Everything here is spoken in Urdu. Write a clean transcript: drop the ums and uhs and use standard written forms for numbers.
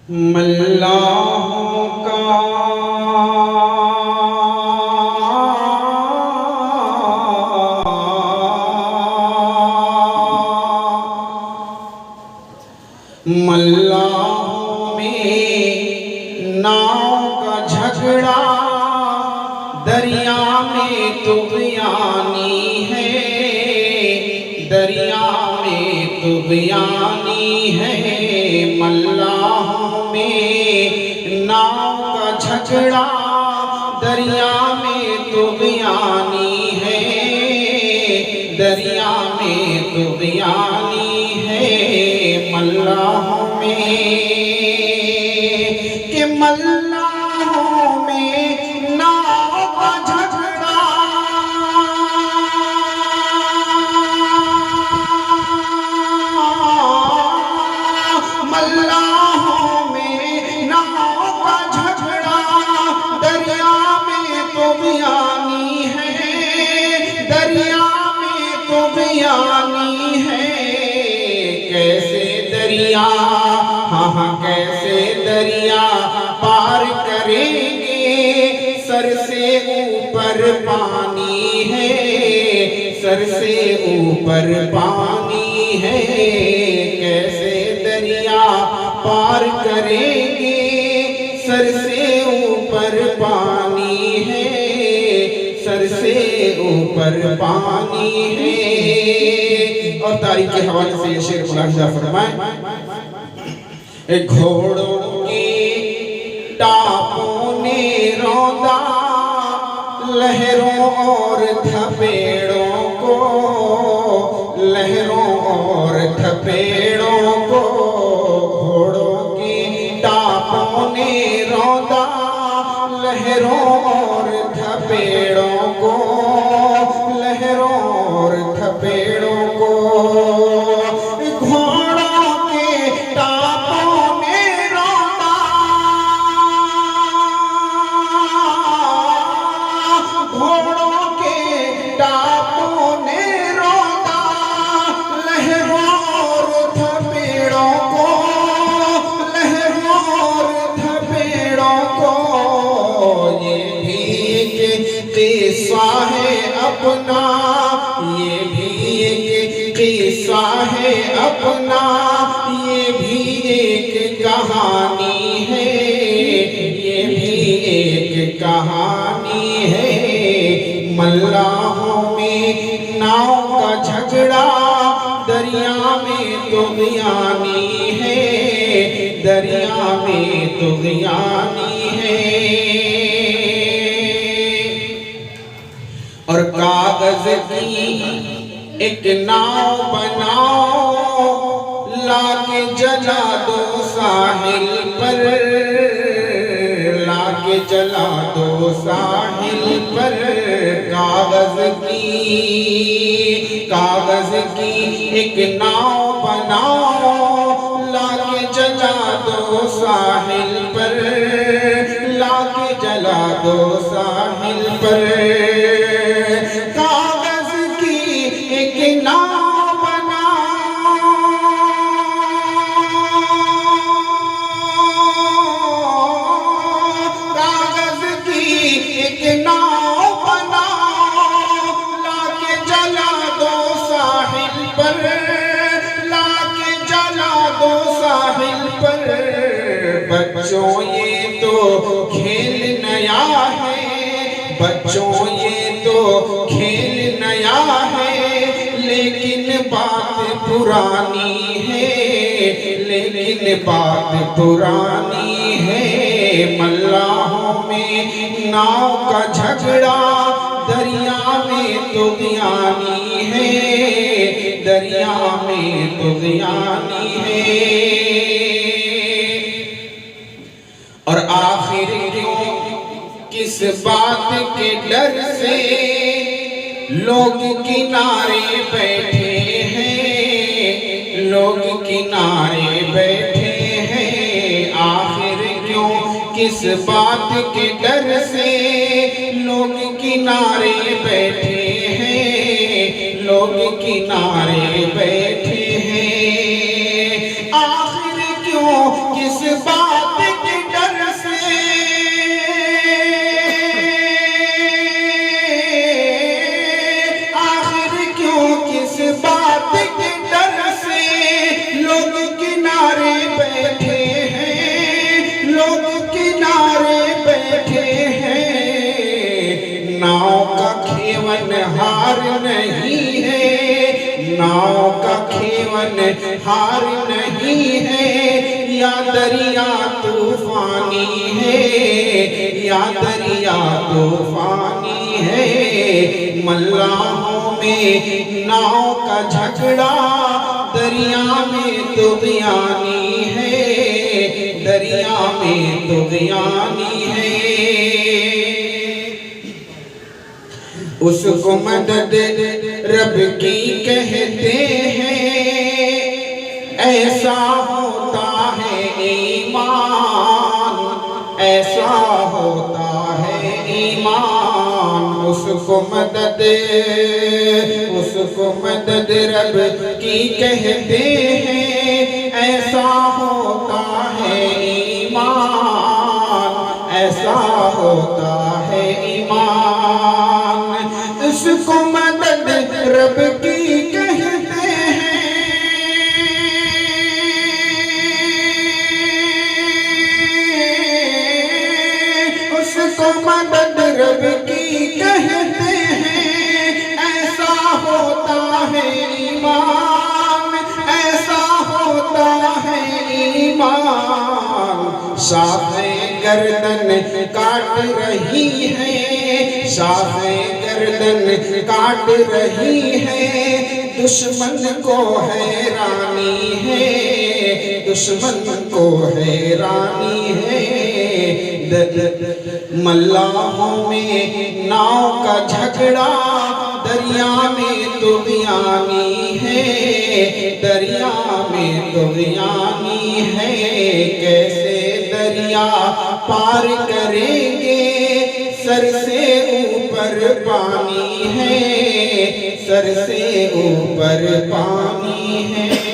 ملاحوں کا ملاحوں میں ناؤ کا جھگڑا دریا میں طغیانی ہے، دریا میں طغیانی ہے۔ ملاحوں میں ناؤ کا جھگڑا دریا میں طغیانی ہے، دریا میں طغیانی ہے۔ ملاحوں میں کہ ملاحوں میں ناؤ کا جھگڑا ملاحوں میں ناؤ کا جھگڑا دریا میں طغیانی ہے، دریا میں طغیانی ہے۔ کیسے دریا، ہاں کیسے دریا پار کریں گے، سر سے اوپر پانی ہے، سر سے اوپر پانی ہے۔ کیسے دریا پار کریں گے، سر سے اوپر پانی ہے، سر سے اوپر پانی ہے۔ اور تاریخ کے حوالے سے یہ شعر ملاحظہ فرمائیں۔ گھوڑوں کے ٹاپوں نے روندا لہروں اور تھپیڑوں کو، لہروں اور تھپیڑوں کو۔ گھوڑوں کے ٹاپوں نے روندا لہروں اور تھپیڑوں کو، لہروں اور تھپیڑوں کو۔ گھوڑوں کے ٹاپوں نے روندا، گھوڑوں کے ٹاپوں نے روندا لہروں اور تھپیڑوں کو، لہروں اور تھپیڑوں کو۔ یہ بھی ایک قصہ ہے اپنا، یہ بھی ایک قصہ ہے اپنا، یہ بھی ایک کہانی ہے، یہ بھی ایک کہانی ہے۔ ملاحوں میں ناؤ کا جھگڑا دریا میں طغیانی ہے، دریا میں طغیانی ہے۔ اور کاغذ کی ایک ناؤ بناؤ، لا کے جلا دو ساحل پر، لا کے جلا دو ساحل پر۔ کاغذ کی ایک ناؤ بناؤ، لا کے جلا دو ساحل پر، لا کے جلا دو ساحل پر۔ کاغذ کی ایک ناؤ بناؤ، کاغذ کی ایک ناؤ بناؤ، لا کے جلا دو ساحل پر، لا کے جلا دو ساحل پر۔ بچوں یہ تو کھیل نیا ہے، بچوں یہ تو کھیل نیا ہے، لیکن بات پرانی ہے، لیکن بات پرانی ہے۔ ملاحوں میں ناؤ کا جھگڑا دریا میں طغیانی ہے، دریا میں طغیانی ہے۔ اور آخر کیوں کس بات کے ڈر سے لوگ کنارے بیٹھے ہیں، لوگ کنارے بیٹھے ہیں، آخر کیوں کس بات کے ڈر سے لوگ کنارے بیٹھے ہیں، لوگ کنارے بیٹھے ہیں، آخر کیوں کس بات کے ڈر سے آخر کیوں کس بات کے ڈر سے لوگ کنارے بیٹھے ہیں، لوگ کنارے بیٹھے ہیں، ناؤ کا کھیون ہار نہیں ہے، ناؤ کا کھیون ہار نہیں ہے، یا دریا طوفانی ہے، یا دریا طوفانی ہے، ملاحوں میں ناؤ کا جھگڑا دریا میں طغیانی ہے، دریا میں طغیانی ہے، اس کو مدد رب کی کہتے ہیں، ایسا ہوتا ہے ایمان، ایسا ہوتا ہے ایمان، اس کو مدد رب کی کہتے ہیں، ایسا ہوتا ہے ایمان، ایسا ہوتا ہے ایمان، اس کو مدد رب کی کہتے ہیں، اس کو مدد رب کی کہتے ہیں، ایسا ہوتا ہے ایمان، ایسا ہوتا ہے ایمان، شاخیں گردن کاٹ رہی ہے، شاخیں گردن کاٹ رہی ہے، دشمن کو حیرانی ہے، دشمن کو حیرانی ہے، ملاحوں میں ناؤ کا جھگڑا دریا میں طغیانی ہے، دریا میں طغیانی ہے، کیسے دریا پار کریں گے، سر سے اوپر پانی ہے، سر سے اوپر پانی ہے۔